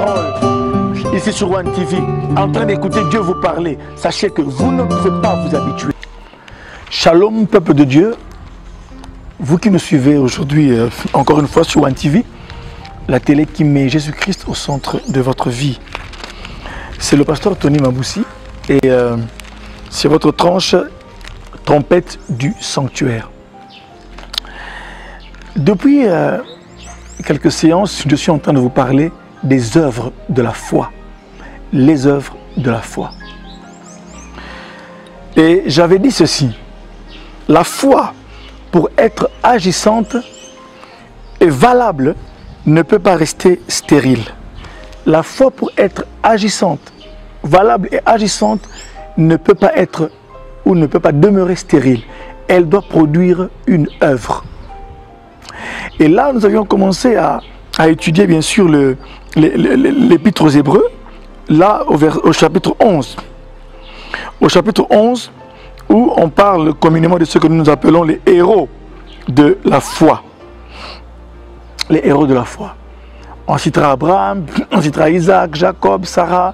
parole ici sur One TV, en train d'écouter Dieu vous parler. Sachez que vous ne pouvez pas vous habituer. Shalom, peuple de Dieu. Vous qui nous suivez aujourd'hui, encore une fois sur One TV, la télé qui met Jésus-Christ au centre de votre vie. C'est le pasteur Tony Maboussi et c'est votre tranche trompette du sanctuaire. Depuis quelques séances, je suis en train de vous parler des œuvres de la foi. Les œuvres de la foi. Et j'avais dit ceci. La foi, pour être agissante et valable, ne peut pas rester stérile. La foi, pour être agissante, valable et agissante, ne peut pas être ou ne peut pas demeurer stérile. Elle doit produire une œuvre. Et là, nous avions commencé à étudier bien sûr l'épître aux Hébreux, là au chapitre 11. Au chapitre 11, où on parle communément de ce que nous appelons les héros de la foi. Les héros de la foi. On citera Abraham, on citera Isaac, Jacob, Sarah,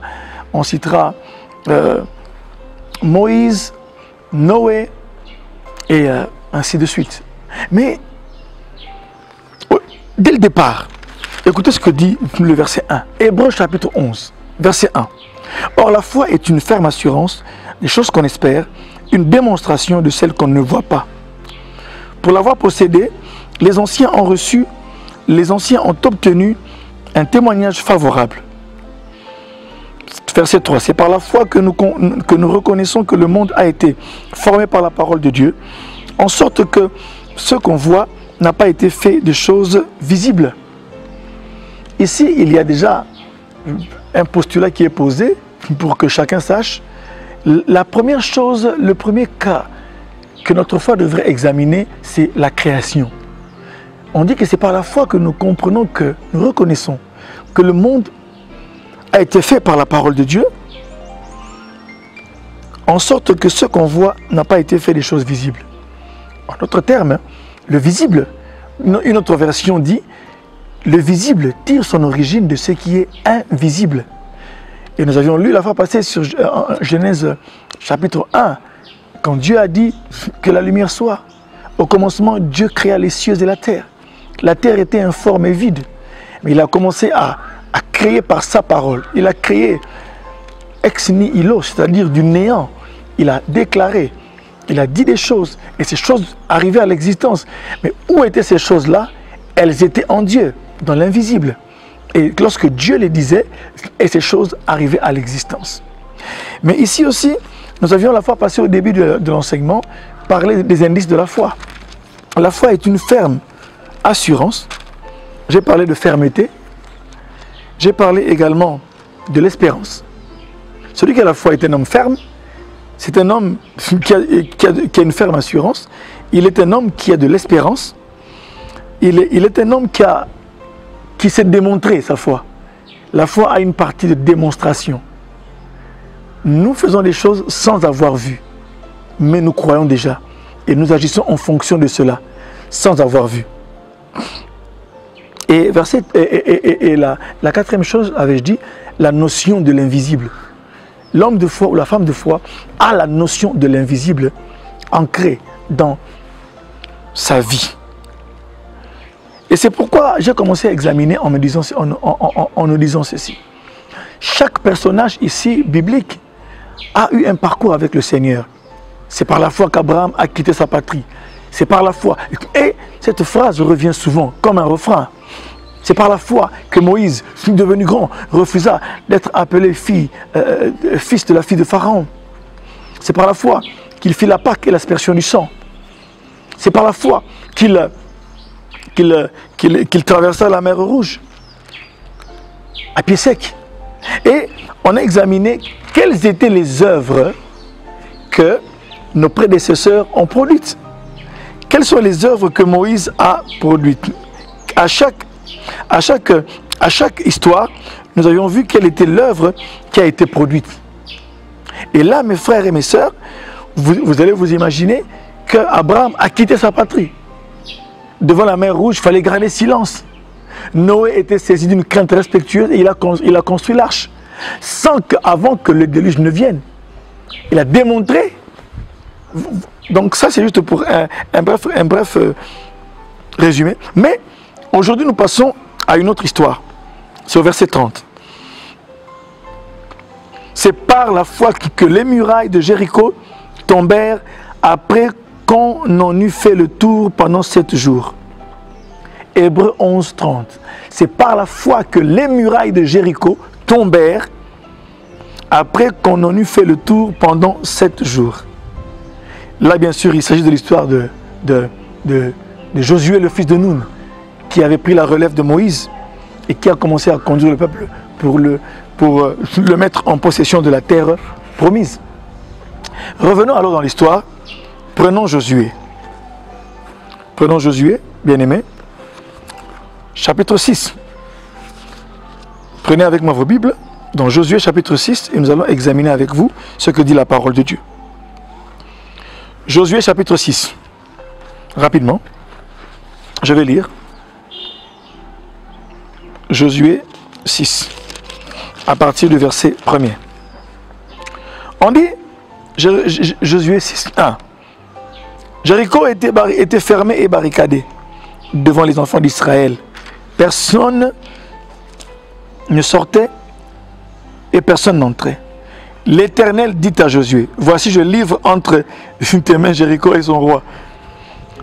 on citera Moïse, Noé, et ainsi de suite. Mais, dès le départ, écoutez ce que dit le verset 1. Hébreux chapitre 11, verset 1. Or, la foi est une ferme assurance des choses qu'on espère, une démonstration de celles qu'on ne voit pas. Pour l'avoir possédée, les anciens ont obtenu un témoignage favorable. Verset 3. C'est par la foi que nous reconnaissons que le monde a été formé par la parole de Dieu, en sorte que ce qu'on voit n'a pas été fait de choses visibles. Ici, il y a déjà un postulat qui est posé pour que chacun sache. La première chose, le premier cas que notre foi devrait examiner, c'est la création. On dit que c'est par la foi que nous comprenons, que nous reconnaissons que le monde a été fait par la parole de Dieu, en sorte que ce qu'on voit n'a pas été fait des choses visibles. En d'autres termes, le visible, une autre version dit, le visible tire son origine de ce qui est invisible. Et nous avions lu la fois passée sur Genèse chapitre 1, quand Dieu a dit que la lumière soit. Au commencement, Dieu créa les cieux et la terre. La terre était informe et vide. Mais il a commencé à créer par sa parole. Il a créé ex nihilo, c'est-à-dire du néant. Il a déclaré, il a dit des choses, et ces choses arrivaient à l'existence. Mais où étaient ces choses-là? Elles étaient en Dieu, dans l'invisible. Et lorsque Dieu les disait, et ces choses arrivaient à l'existence. Mais ici aussi, nous avions la fois passée au début de l'enseignement, parlé des indices de la foi. La foi est une ferme assurance. J'ai parlé de fermeté. J'ai parlé également de l'espérance. Celui qui a la foi est un homme ferme. C'est un homme qui a une ferme assurance. Il est un homme qui a de l'espérance. Il est un homme qui sait démontrer sa foi. La foi a une partie de démonstration. Nous faisons des choses sans avoir vu. Mais nous croyons déjà. Et nous agissons en fonction de cela, sans avoir vu. Et la quatrième chose, avais-je dit, la notion de l'invisible. L'homme de foi ou la femme de foi a la notion de l'invisible ancrée dans sa vie. Et c'est pourquoi j'ai commencé à examiner en nous disant ceci. Chaque personnage ici, biblique, a eu un parcours avec le Seigneur. C'est par la foi qu'Abraham a quitté sa patrie. C'est par la foi. Et cette phrase revient souvent comme un refrain. C'est par la foi que Moïse, devenu grand, refusa d'être appelé fils de la fille de Pharaon. C'est par la foi qu'il fit la Pâque et l'aspersion du sang. C'est par la foi qu'il traversa la mer Rouge à pied sec. Et on a examiné quelles étaient les œuvres que nos prédécesseurs ont produites. Quelles sont les œuvres que Moïse a produites? À chaque histoire, nous avions vu quelle était l'œuvre qui a été produite. Et là, mes frères et mes sœurs, vous allez vous imaginer qu'Abraham a quitté sa patrie. Devant la mer Rouge, il fallait garder silence. Noé était saisi d'une crainte respectueuse et il a construit l'arche. Sans qu'avant que le déluge ne vienne. Il a démontré. Donc ça c'est juste pour un bref résumé. Mais aujourd'hui nous passons à une autre histoire. C'est au verset 30. C'est par la foi que les murailles de Jéricho tombèrent après qu'on en eut fait le tour pendant 7 jours. Hébreux 11, 30. C'est par la foi que les murailles de Jéricho tombèrent après qu'on en eut fait le tour pendant 7 jours. Là, bien sûr, il s'agit de l'histoire de Josué, le fils de Nun, qui avait pris la relève de Moïse et qui a commencé à conduire le peuple pour le mettre en possession de la terre promise. Revenons alors dans l'histoire. Prenons Josué. Prenons Josué, bien-aimé. Chapitre 6. Prenez avec moi vos Bibles, dans Josué chapitre 6, et nous allons examiner avec vous ce que dit la parole de Dieu. Josué chapitre 6. Rapidement, je vais lire. Josué 6, à partir du verset 1er. On dit, Josué 6, 1. Jéricho était fermé et barricadé devant les enfants d'Israël. Personne ne sortait et personne n'entrait. L'Éternel dit à Josué, voici je livre entre tes mains Jéricho et son roi,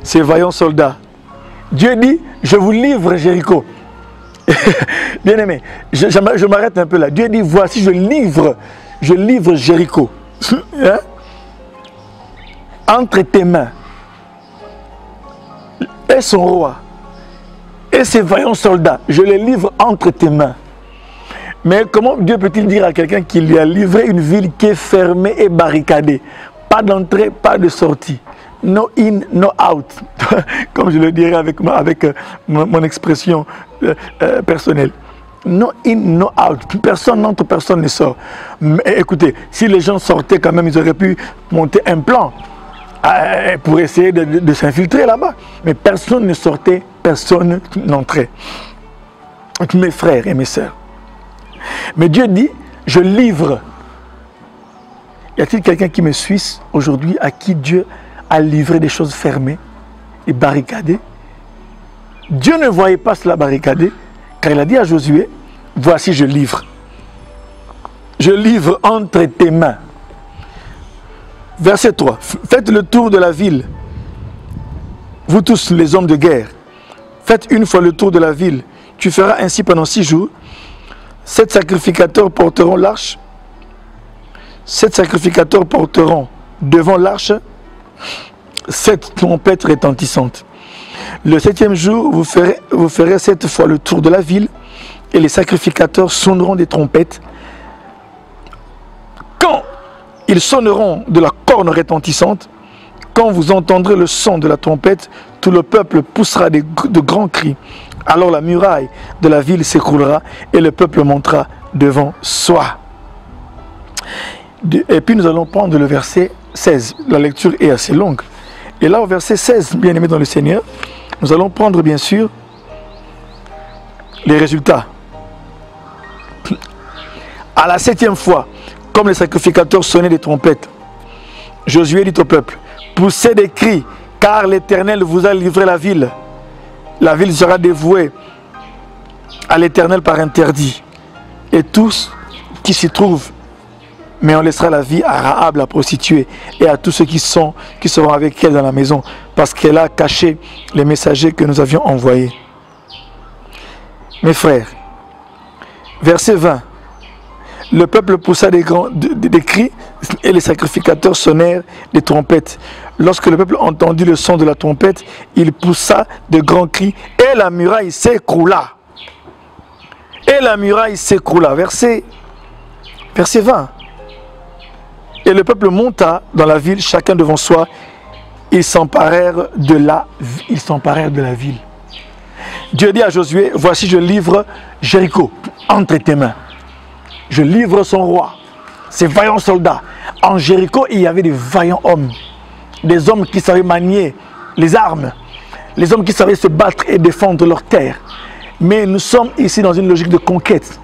ces vaillants soldats. Dieu dit, je vous livre Jéricho. Bien aimé, je m'arrête un peu là. Dieu dit, voici je livre Jéricho. Hein? Entre tes mains et son roi et ses vaillants soldats, je les livre entre tes mains. Mais comment Dieu peut-il dire à quelqu'un qu'il lui a livré une ville qui est fermée et barricadée? Pas d'entrée, pas de sortie. No in, no out. Comme je le dirais avec mon expression personnelle. No in, no out. Personne n'entre, personne ne sort. Mais écoutez, si les gens sortaient quand même, ils auraient pu monter un plan pour essayer de s'infiltrer là-bas. Mais personne ne sortait, personne n'entrait. Mes frères et mes sœurs. Mais Dieu dit, je livre. Y a-t-il quelqu'un qui me suit aujourd'hui à qui Dieu a livré des choses fermées et barricadées? Dieu ne voyait pas cela barricadé, car il a dit à Josué, voici je livre. Je livre entre tes mains. Verset 3. Faites le tour de la ville, vous tous les hommes de guerre. Faites une fois le tour de la ville. Tu feras ainsi pendant 6 jours. 7 sacrificateurs porteront l'arche. 7 sacrificateurs porteront devant l'arche 7 trompettes retentissantes. Le 7e jour, vous ferez 7 fois le tour de la ville et les sacrificateurs sonneront des trompettes. Quand ils sonneront de la corne retentissante, quand vous entendrez le son de la trompette, tout le peuple poussera de grands cris. Alors la muraille de la ville s'écroulera et le peuple montera devant soi. Et puis nous allons prendre le verset 16. La lecture est assez longue. Et là au verset 16, bien aimé dans le Seigneur, nous allons prendre bien sûr les résultats. À la 7e fois, comme les sacrificateurs sonnaient des trompettes, Josué dit au peuple, poussez des cris, car l'Éternel vous a livré la ville. La ville sera dévouée à l'Éternel par interdit. Et tous qui s'y trouvent, mais on laissera la vie à Rahab, la prostituée, et à tous ceux qui seront avec elle dans la maison, parce qu'elle a caché les messagers que nous avions envoyés. Mes frères, verset 20. Le peuple poussa des cris et les sacrificateurs sonnèrent des trompettes. Lorsque le peuple entendit le son de la trompette, il poussa de grands cris et la muraille s'écroula. Et la muraille s'écroula. Verset 20. Et le peuple monta dans la ville, chacun devant soi. Ils s'emparèrent de la ville. Dieu dit à Josué, voici je livre Jéricho entre tes mains. Je livre son roi, ses vaillants soldats. En Jéricho, il y avait des vaillants hommes. Des hommes qui savaient manier les armes. Les hommes qui savaient se battre et défendre leur terre. Mais nous sommes ici dans une logique de conquête,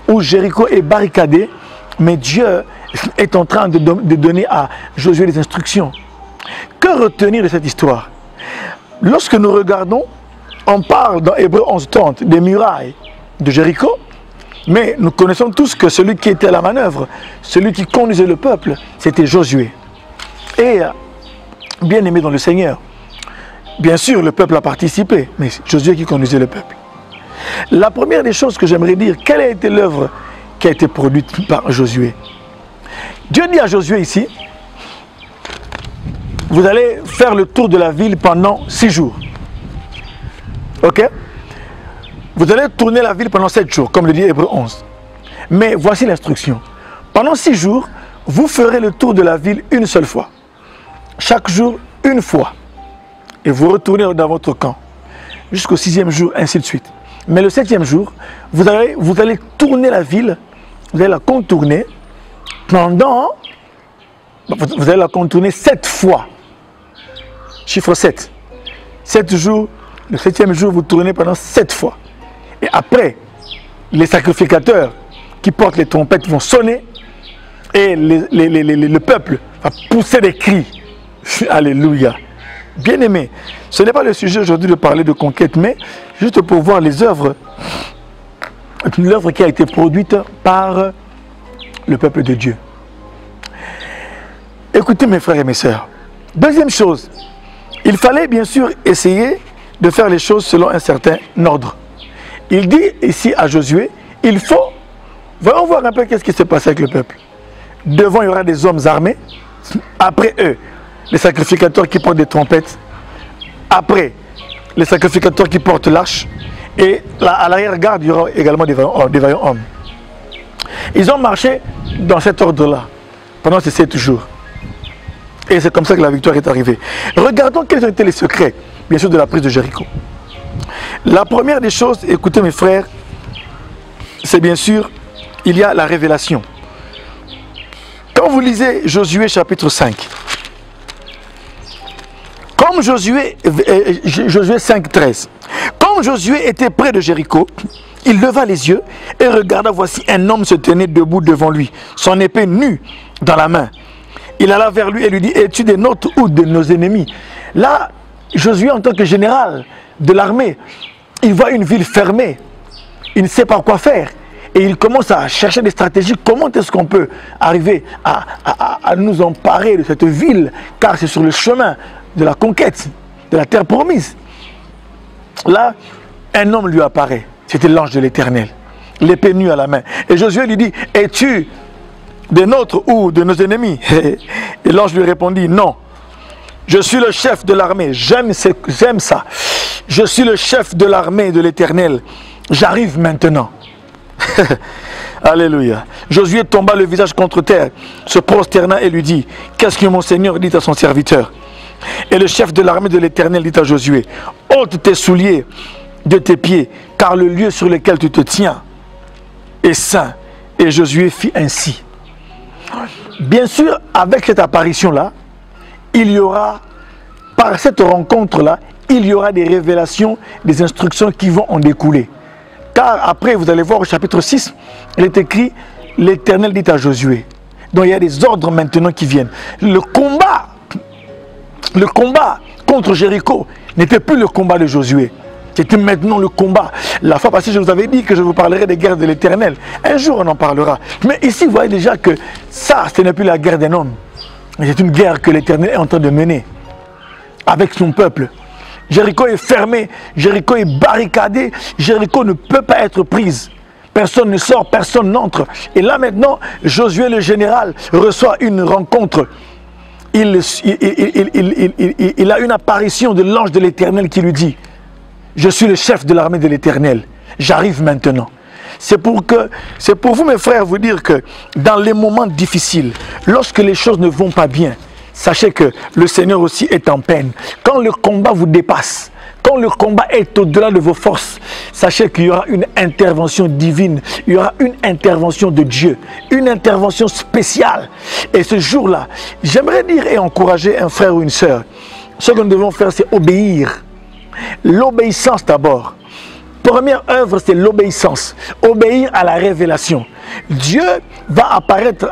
où Jéricho est barricadé, mais Dieu est en train de donner à Josué des instructions. Que retenir de cette histoire? Lorsque nous regardons, on parle dans Hébreux 11:30 des murailles de Jéricho, mais nous connaissons tous que celui qui était à la manœuvre, celui qui conduisait le peuple, c'était Josué. Et bien aimé dans le Seigneur, bien sûr le peuple a participé, mais c'est Josué qui conduisait le peuple. La première des choses que j'aimerais dire, quelle a été l'œuvre qui a été produite par Josué? Dieu dit à Josué ici, vous allez faire le tour de la ville pendant 6 jours. Ok? Vous allez tourner la ville pendant 7 jours, comme le dit Hébreux 11. Mais voici l'instruction. Pendant 6 jours, vous ferez le tour de la ville une seule fois. Chaque jour, une fois. Et vous retournez dans votre camp. Jusqu'au 6e jour, ainsi de suite. Mais le 7e jour, vous allez tourner la ville, vous allez la contourner pendant... Vous allez la contourner 7 fois. Chiffre 7. 7 jours, le 7e jour, vous tournez pendant 7 fois. Et après, les sacrificateurs qui portent les trompettes vont sonner et le peuple va pousser des cris. Alléluia. Bien aimé, ce n'est pas le sujet aujourd'hui de parler de conquête, mais juste pour voir les œuvres, l'œuvre qui a été produite par le peuple de Dieu. Écoutez mes frères et mes sœurs. Deuxième chose, il fallait bien sûr essayer de faire les choses selon un certain ordre. Il dit ici à Josué, il faut, voyons voir un peu qu'est-ce qui se passe avec le peuple. Devant, il y aura des hommes armés. Après eux, les sacrificateurs qui portent des trompettes. Après, les sacrificateurs qui portent l'arche. Et à l'arrière-garde, il y aura également des vaillants hommes. Ils ont marché dans cet ordre-là pendant ces 7 jours. Et c'est comme ça que la victoire est arrivée. Regardons quels ont été les secrets, bien sûr, de la prise de Jéricho. La première des choses, écoutez mes frères, c'est bien sûr, il y a la révélation. Quand vous lisez Josué chapitre 5, comme Josué 5:13, comme Josué était près de Jéricho, il leva les yeux et regarda, voici un homme se tenait debout devant lui, son épée nue dans la main. Il alla vers lui et lui dit, es-tu des nôtres ou de nos ennemis? Là, Josué, en tant que général de l'armée, il voit une ville fermée, il ne sait pas quoi faire. Et il commence à chercher des stratégies. Comment est-ce qu'on peut arriver à nous emparer de cette ville? Car c'est sur le chemin de la conquête, de la terre promise. Là, un homme lui apparaît. C'était l'ange de l'Éternel, l'épée nue à la main. Et Josué lui dit, es-tu des nôtres ou de nos ennemis? Et l'ange lui répondit, non. Je suis le chef de l'armée. J'aime ça. Je suis le chef de l'armée de l'Éternel. J'arrive maintenant. Alléluia. Josué tomba le visage contre terre, se prosterna et lui dit, qu'est-ce que mon Seigneur dit à son serviteur? Et le chef de l'armée de l'Éternel dit à Josué, ôte tes souliers de tes pieds, car le lieu sur lequel tu te tiens est saint. Et Josué fit ainsi. Bien sûr, avec cette apparition-là, il y aura, par cette rencontre-là, il y aura des révélations, des instructions qui vont en découler. Car après, vous allez voir au chapitre 6, il est écrit, l'Éternel dit à Josué. Donc il y a des ordres maintenant qui viennent. Le combat contre Jéricho n'était plus le combat de Josué. C'était maintenant le combat. La fois passée, je vous avais dit que je vous parlerai des guerres de l'Éternel. Un jour, on en parlera. Mais ici, vous voyez déjà que ça, ce n'est plus la guerre d'un homme. C'est une guerre que l'Éternel est en train de mener avec son peuple. Jéricho est fermé, Jéricho est barricadé, Jéricho ne peut pas être prise. Personne ne sort, personne n'entre. Et là maintenant, Josué le général reçoit une rencontre. Il a une apparition de l'ange de l'Éternel qui lui dit, je suis le chef de l'armée de l'Éternel, j'arrive maintenant. C'est pour vous mes frères vous dire que dans les moments difficiles, lorsque les choses ne vont pas bien, sachez que le Seigneur aussi est en peine. Quand le combat vous dépasse, quand le combat est au-delà de vos forces, sachez qu'il y aura une intervention divine, il y aura une intervention de Dieu, une intervention spéciale. Et ce jour-là, j'aimerais dire et encourager un frère ou une sœur, ce que nous devons faire, c'est obéir. L'obéissance d'abord. Première œuvre, c'est l'obéissance. Obéir à la révélation. Dieu va apparaître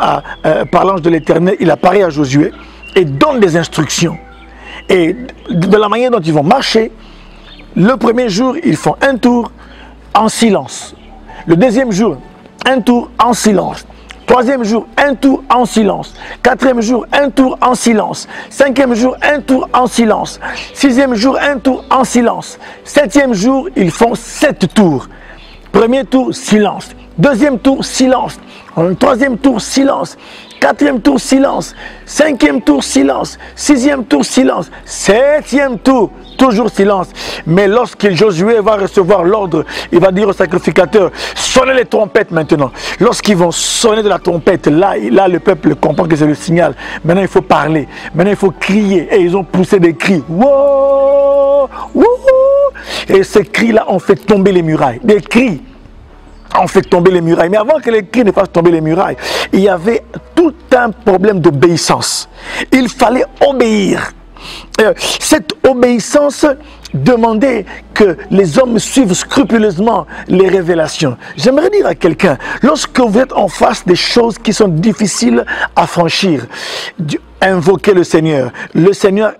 par l'ange de l'Éternel, il apparaît à Josué et donne des instructions. Et de la manière dont ils vont marcher, le premier jour, ils font un tour en silence. Le deuxième jour, un tour en silence. Troisième jour, un tour en silence. Quatrième jour, un tour en silence. Cinquième jour, un tour en silence. Sixième jour, un tour en silence. Septième jour, ils font 7 tours. Premier tour, silence. Deuxième tour, silence. Troisième tour, silence. Quatrième tour, silence. Cinquième tour, silence. Sixième tour, silence. Septième tour, toujours silence. Mais lorsque Josué va recevoir l'ordre, il va dire au sacrificateur, sonnez les trompettes maintenant. Lorsqu'ils vont sonner de la trompette, là le peuple comprend que c'est le signal. Maintenant il faut parler, maintenant il faut crier. Et ils ont poussé des cris. Wouh, wouh. Et ces cris-là ont fait tomber les murailles. Des cris ont fait tomber les murailles. Mais avant que les cris ne fassent tomber les murailles, il y avait tout un problème d'obéissance. Il fallait obéir. Cette obéissance demandait que les hommes suivent scrupuleusement les révélations. J'aimerais dire à quelqu'un, lorsque vous êtes en face des choses qui sont difficiles à franchir, invoquez le Seigneur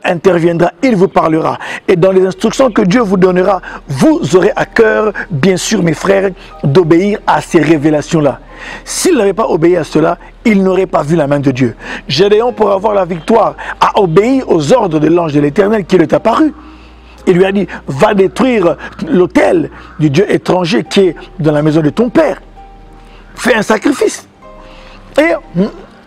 interviendra, il vous parlera. Et dans les instructions que Dieu vous donnera, vous aurez à cœur, bien sûr mes frères, d'obéir à ces révélations-là. S'il n'avait pas obéi à cela, il n'aurait pas vu la main de Dieu. Gédéon, pour avoir la victoire, a obéi aux ordres de l'ange de l'Éternel qui lui est apparu. Il lui a dit, va détruire l'autel du Dieu étranger qui est dans la maison de ton père. Fais un sacrifice. Et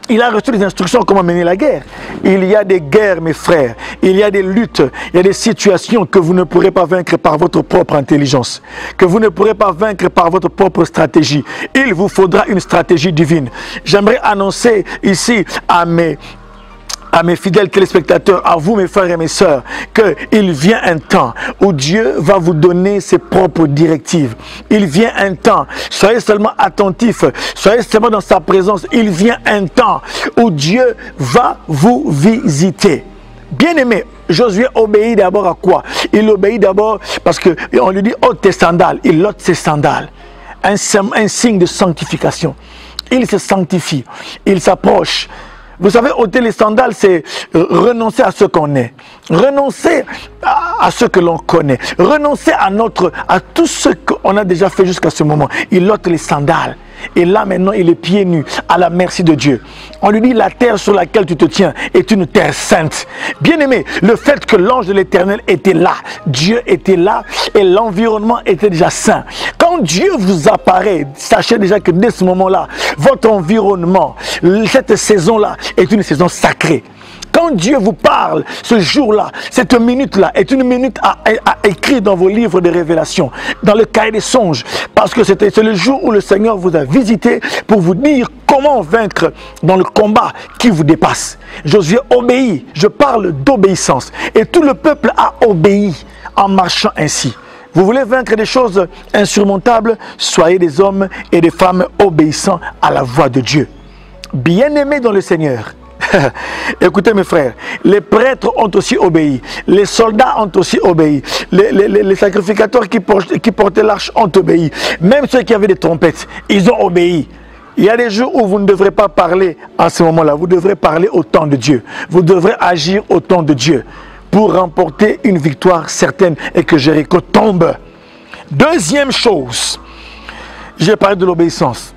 il a reçu des instructions comment mener la guerre. Il y a des guerres, mes frères. Il y a des luttes. Il y a des situations que vous ne pourrez pas vaincre par votre propre intelligence. Que vous ne pourrez pas vaincre par votre propre stratégie. Il vous faudra une stratégie divine. J'aimerais annoncer ici à mes fidèles téléspectateurs, à vous mes frères et mes sœurs, qu'il vient un temps où Dieu va vous donner ses propres directives. Il vient un temps, soyez seulement attentifs, soyez seulement dans sa présence. Il vient un temps où Dieu va vous visiter. Bien-aimé, Josué obéit d'abord à quoi? Il obéit d'abord parce qu'on lui dit ôte tes sandales. Il ôte ses sandales. Un signe de sanctification. Il se sanctifie, il s'approche. Vous savez, ôter les sandales, c'est renoncer à ce qu'on est. Renoncer à ce que l'on connaît. Renoncer à tout ce qu'on a déjà fait jusqu'à ce moment. Il ôte les sandales. Et là, maintenant, il est pieds nus à la merci de Dieu. On lui dit, la terre sur laquelle tu te tiens est une terre sainte. Bien-aimé, le fait que l'ange de l'Éternel était là, Dieu était là et l'environnement était déjà saint. Quand Dieu vous apparaît, sachez déjà que dès ce moment-là, votre environnement, cette saison-là est une saison sacrée. Quand Dieu vous parle, ce jour-là, cette minute-là est une minute à écrire dans vos livres de révélation, dans le cahier des songes, parce que c'est le jour où le Seigneur vous a visité pour vous dire comment vaincre dans le combat qui vous dépasse. Josué obéit, je parle d'obéissance, et tout le peuple a obéi en marchant ainsi. Vous voulez vaincre des choses insurmontables, soyez des hommes et des femmes obéissants à la voix de Dieu. Bien-aimés dans le Seigneur. Écoutez mes frères, les prêtres ont aussi obéi, les soldats ont aussi obéi, les sacrificateurs qui portaient l'arche ont obéi, même ceux qui avaient des trompettes, ils ont obéi. Il y a des jours où vous ne devrez pas parler en ce moment-là, vous devrez parler au temps de Dieu, vous devrez agir au temps de Dieu pour remporter une victoire certaine et que Jéricho tombe. Deuxième chose, j'ai parlé de l'obéissance.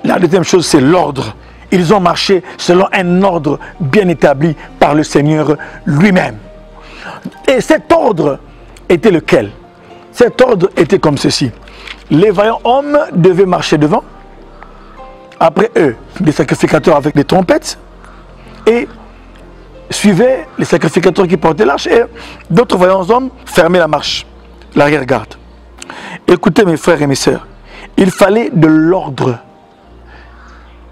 La deuxième chose, c'est l'ordre. Ils ont marché selon un ordre bien établi par le Seigneur lui-même. Et cet ordre était lequel? Cet ordre était comme ceci. Les vaillants hommes devaient marcher devant. Après eux, des sacrificateurs avec des trompettes. Et suivaient les sacrificateurs qui portaient l'arche. Et d'autres vaillants hommes fermaient la marche, l'arrière-garde. Écoutez mes frères et mes sœurs, il fallait de l'ordre.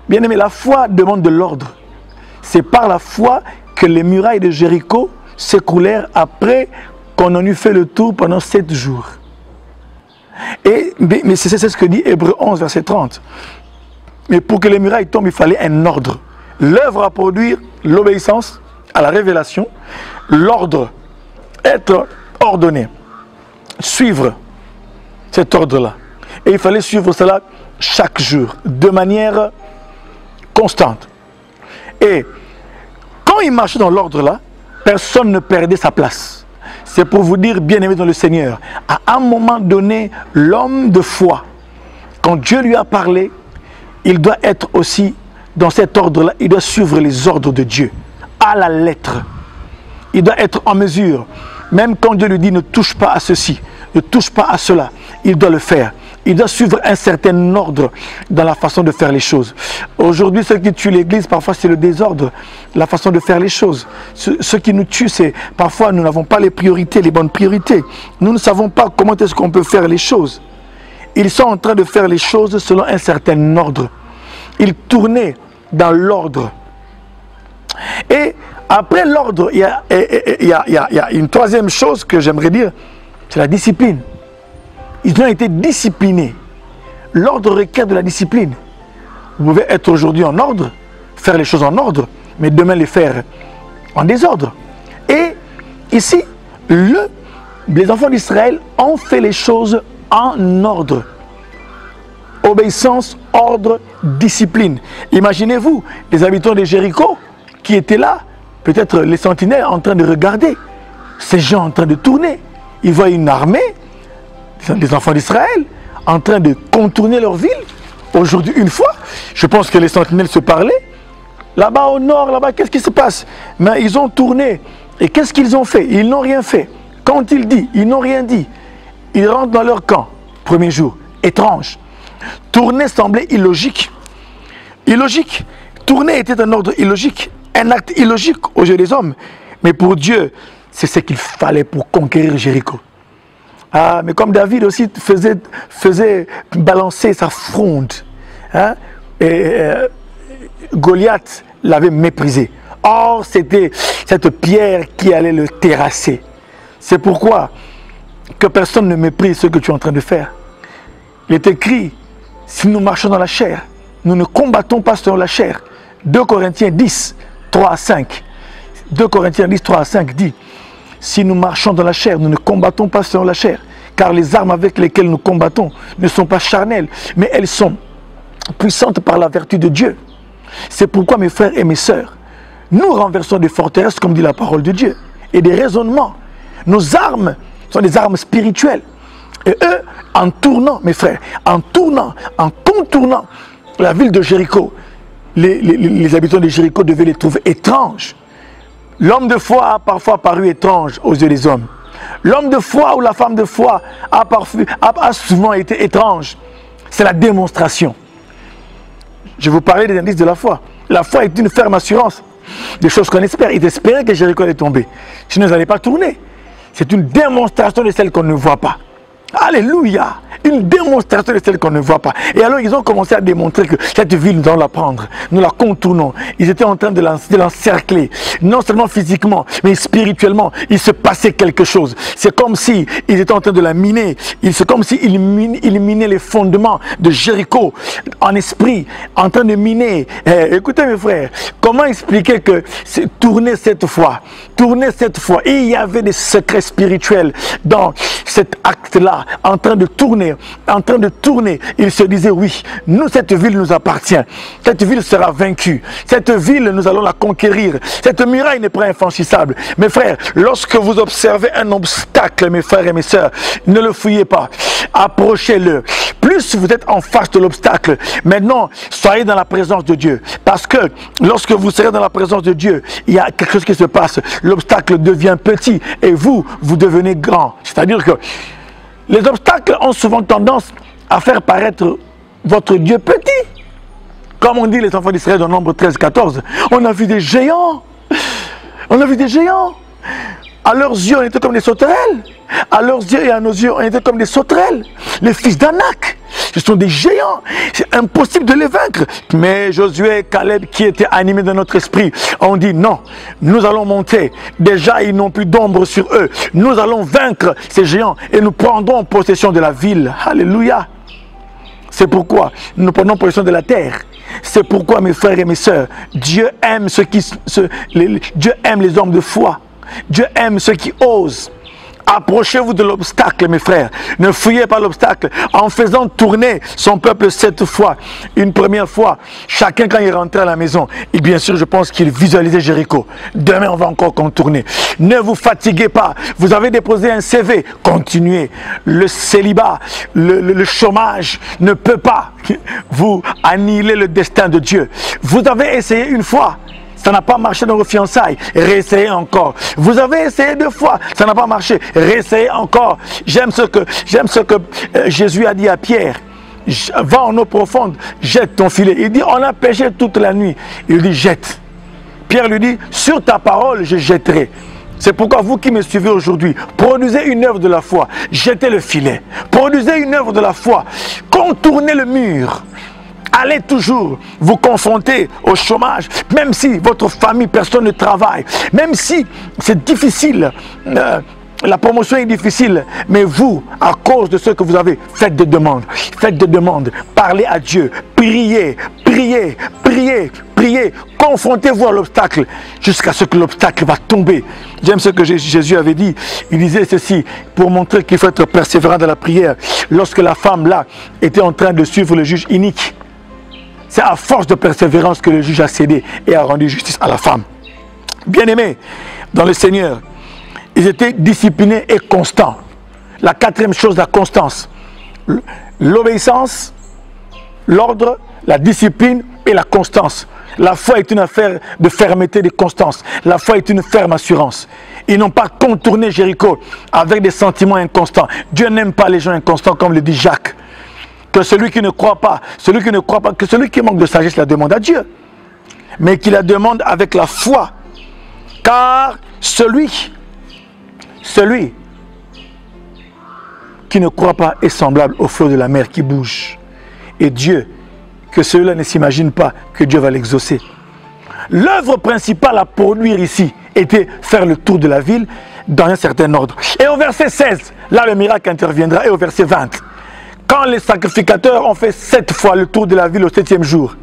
Bien aimé, la foi demande de l'ordre. C'est par la foi que les murailles de Jéricho s'écoulèrent après qu'on en eut fait le tour pendant 7 jours. Mais c'est ce que dit Hébreux 11, verset 30. Mais pour que les murailles tombent, il fallait un ordre. L'œuvre à produire, l'obéissance à la révélation, l'ordre, être ordonné, suivre. cet ordre-là. Et il fallait suivre cela chaque jour, de manière constante. Et quand il marchait dans l'ordre-là, personne ne perdait sa place. C'est pour vous dire, bien-aimés dans le Seigneur, à un moment donné, l'homme de foi, quand Dieu lui a parlé, il doit être aussi dans cet ordre-là, il doit suivre les ordres de Dieu, à la lettre. Il doit être en mesure, même quand Dieu lui dit ne touche pas à ceci, ne touche pas à cela, il doit le faire. Il doit suivre un certain ordre dans la façon de faire les choses. Aujourd'hui, ce qui tue l'Église, parfois c'est le désordre, la façon de faire les choses. Ce qui nous tue, c'est parfois nous n'avons pas les priorités, les bonnes priorités. Nous ne savons pas comment est-ce qu'on peut faire les choses. Ils sont en train de faire les choses selon un certain ordre. Ils tournaient dans l'ordre. Et après l'ordre, il y a une troisième chose que j'aimerais dire, c'est la discipline. Ils ont été disciplinés. L'ordre requiert de la discipline. Vous pouvez être aujourd'hui en ordre, faire les choses en ordre, mais demain les faire en désordre. Et ici, les enfants d'Israël ont fait les choses en ordre. Obéissance, ordre, discipline. Imaginez-vous les habitants de Jéricho qui étaient là, peut-être les sentinelles en train de regarder, ces gens en train de tourner. Ils voient une armée des enfants d'Israël en train de contourner leur ville. Aujourd'hui, une fois, je pense que les sentinelles se parlaient. Là-bas au nord, là-bas, qu'est-ce qui se passe? Mais ils ont tourné. Et qu'est-ce qu'ils ont fait? Ils n'ont rien fait. Quand il dit, ils n'ont rien dit. Ils rentrent dans leur camp. Premier jour, étrange. Tourner semblait illogique. Illogique. Tourner était un ordre illogique. Un acte illogique aux yeux des hommes. Mais pour Dieu, c'est ce qu'il fallait pour conquérir Jéricho. Ah, mais comme David aussi faisait balancer sa fronde, hein, et Goliath l'avait méprisé. Or, c'était cette pierre qui allait le terrasser. C'est pourquoi que personne ne méprise ce que tu es en train de faire. Il est écrit, si nous marchons dans la chair, nous ne combattons pas selon la chair. 2 Corinthiens 10, 3 à 5. 2 Corinthiens 10, 3 à 5 dit, si nous marchons dans la chair, nous ne combattons pas selon la chair, car les armes avec lesquelles nous combattons ne sont pas charnelles, mais elles sont puissantes par la vertu de Dieu. C'est pourquoi, mes frères et mes sœurs, nous renversons des forteresses, comme dit la parole de Dieu, et des raisonnements. Nos armes sont des armes spirituelles. Et eux, en tournant, mes frères, en tournant, en contournant la ville de Jéricho, les habitants de Jéricho devaient les trouver étranges. L'homme de foi a parfois paru étrange aux yeux des hommes. L'homme de foi ou la femme de foi a souvent été étrange. C'est la démonstration. Je vous parlais des indices de la foi. La foi est une ferme assurance des choses qu'on espère. Ils espéraient que Jéricho allait tomber. Sinon, ils n'allaient pas tourner. C'est une démonstration de celle qu'on ne voit pas. Alléluia! Une démonstration de celle qu'on ne voit pas. Et alors ils ont commencé à démontrer que cette ville, nous allons la prendre. Nous la contournons. Ils étaient en train de l'encercler. Non seulement physiquement, mais spirituellement. Il se passait quelque chose. C'est comme si ils étaient en train de la miner. C'est comme s'ils minaient les fondements de Jéricho en esprit, en train de miner. Écoutez mes frères, comment expliquer que tourner cette fois, il y avait des secrets spirituels dans cet acte-là, en train de tourner, il se disait oui, nous cette ville nous appartient, cette ville sera vaincue, cette ville nous allons la conquérir, cette muraille n'est pas infranchissable. Mes frères, lorsque vous observez un obstacle, mes frères et mes sœurs, ne le fouillez pas, approchez-le. Plus vous êtes en face de l'obstacle, maintenant soyez dans la présence de Dieu, parce que lorsque vous serez dans la présence de Dieu, il y a quelque chose qui se passe, l'obstacle devient petit et vous devenez grand. C'est-à-dire que les obstacles ont souvent tendance à faire paraître votre Dieu petit. Comme on dit les enfants d'Israël dans Nombre 13-14, on a vu des géants. On a vu des géants. À leurs yeux, on était comme des sauterelles. À leurs yeux et à nos yeux, on était comme des sauterelles. Les fils d'Anak, ce sont des géants. C'est impossible de les vaincre. Mais Josué et Caleb, qui étaient animés de notre esprit, ont dit non, nous allons monter. Déjà, ils n'ont plus d'ombre sur eux. Nous allons vaincre ces géants et nous prendrons possession de la ville. Alléluia. C'est pourquoi nous prenons possession de la terre. C'est pourquoi, mes frères et mes sœurs, Dieu aime Dieu aime les hommes de foi. Dieu aime ceux qui osent Approchez-vous de l'obstacle, mes frères. Ne fuyez pas l'obstacle. En faisant tourner son peuple 7 fois, une première fois, chacun quand il rentrait à la maison, et bien sûr, je pense qu'il visualisait Jéricho. Demain, on va encore contourner. Ne vous fatiguez pas. Vous avez déposé un CV. Continuez. Le célibat, le chômage ne peut pas vous annihiler le destin de Dieu. Vous avez essayé une fois. Ça n'a pas marché dans vos fiançailles, réessayez encore. Vous avez essayé 2 fois, ça n'a pas marché, réessayez encore. J'aime ce que Jésus a dit à Pierre. Va en eau profonde, jette ton filet. Il dit, on a pêché toute la nuit. Il dit, jette. Pierre lui dit, sur ta parole, je jetterai. C'est pourquoi vous qui me suivez aujourd'hui, produisez une œuvre de la foi, jetez le filet. Produisez une œuvre de la foi, contournez le mur. Allez toujours vous confronter au chômage, même si votre famille, personne ne travaille, même si c'est difficile, la promotion est difficile, mais vous, à cause de ce que vous avez, faites des demandes, parlez à Dieu, priez, confrontez-vous à l'obstacle jusqu'à ce que l'obstacle va tomber. J'aime ce que Jésus avait dit, il disait ceci, pour montrer qu'il faut être persévérant dans la prière, lorsque la femme là était en train de suivre le juge inique. C'est à force de persévérance que le juge a cédé et a rendu justice à la femme. Bien-aimés dans le Seigneur, ils étaient disciplinés et constants. La 4e chose, la constance. L'obéissance, l'ordre, la discipline et la constance. La foi est une affaire de fermeté et de constance. La foi est une ferme assurance. Ils n'ont pas contourné Jéricho avec des sentiments inconstants. Dieu n'aime pas les gens inconstants, comme le dit Jacques. Que celui qui ne croit pas, que celui qui manque de sagesse la demande à Dieu. Mais qu'il la demande avec la foi. Car celui qui ne croit pas est semblable au flot de la mer qui bouge. Et Dieu, que celui-là ne s'imagine pas que Dieu va l'exaucer. L'œuvre principale à produire ici était faire le tour de la ville dans un certain ordre. Et au verset 16, là le miracle interviendra, et au verset 20. Quand les sacrificateurs ont fait 7 fois le tour de la ville au 7e jour,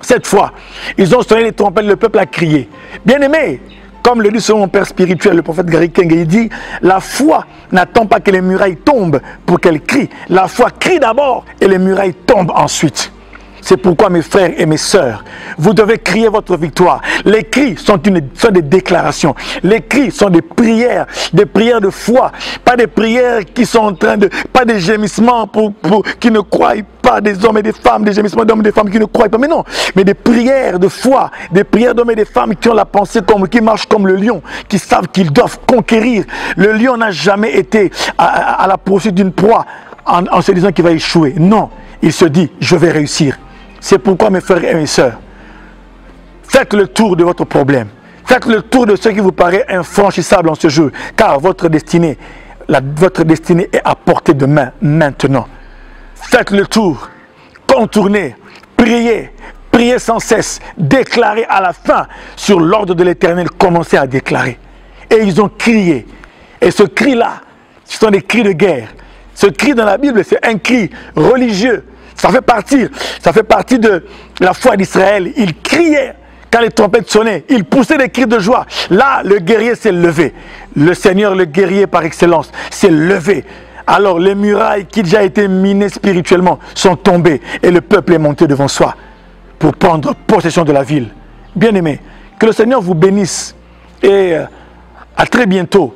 7 fois, ils ont sonné les trompettes, le peuple a crié. Bien-aimé, comme le dit selon mon père spirituel, le prophète Gary King, il dit, la foi n'attend pas que les murailles tombent pour qu'elle crie. La foi crie d'abord et les murailles tombent ensuite. C'est pourquoi mes frères et mes sœurs, vous devez crier votre victoire. Les cris sont des déclarations. Les cris sont des prières de foi. Pas des prières qui sont en train de... Pas des gémissements qui ne croient pas, des hommes et des femmes, des gémissements d'hommes et des femmes qui ne croient pas. Mais non, mais des prières de foi, des prières d'hommes et des femmes qui ont la pensée qui marchent comme le lion, qui savent qu'ils doivent conquérir. Le lion n'a jamais été à la poursuite d'une proie en se disant qu'il va échouer. Non, il se dit, je vais réussir. C'est pourquoi mes frères et mes sœurs, faites le tour de votre problème. Faites le tour de ce qui vous paraît infranchissable en ce jour. Car votre destinée est à portée de main maintenant. Faites le tour, contournez, priez sans cesse, déclarez à la fin sur l'ordre de l'Éternel, commencez à déclarer. Et ils ont crié. Et ce cri-là, ce sont des cris de guerre. Ce cri dans la Bible, c'est un cri religieux. Ça fait partie de la foi d'Israël. Il criait quand les trompettes sonnaient. Il poussait des cris de joie. Là, le guerrier s'est levé. Le Seigneur, le guerrier par excellence, s'est levé. Alors, les murailles qui déjà étaient minées spirituellement sont tombées. Et le peuple est monté devant soi pour prendre possession de la ville. Bien-aimés, que le Seigneur vous bénisse. Et à très bientôt.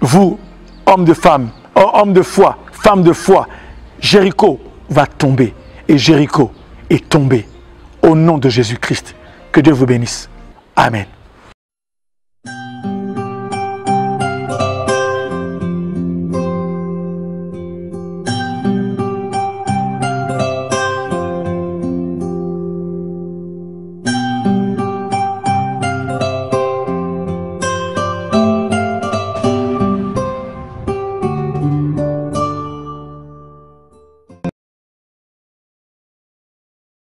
Vous, hommes de foi, femmes de foi, Jéricho va tomber et Jéricho est tombé au nom de Jésus-Christ. Que Dieu vous bénisse. Amen.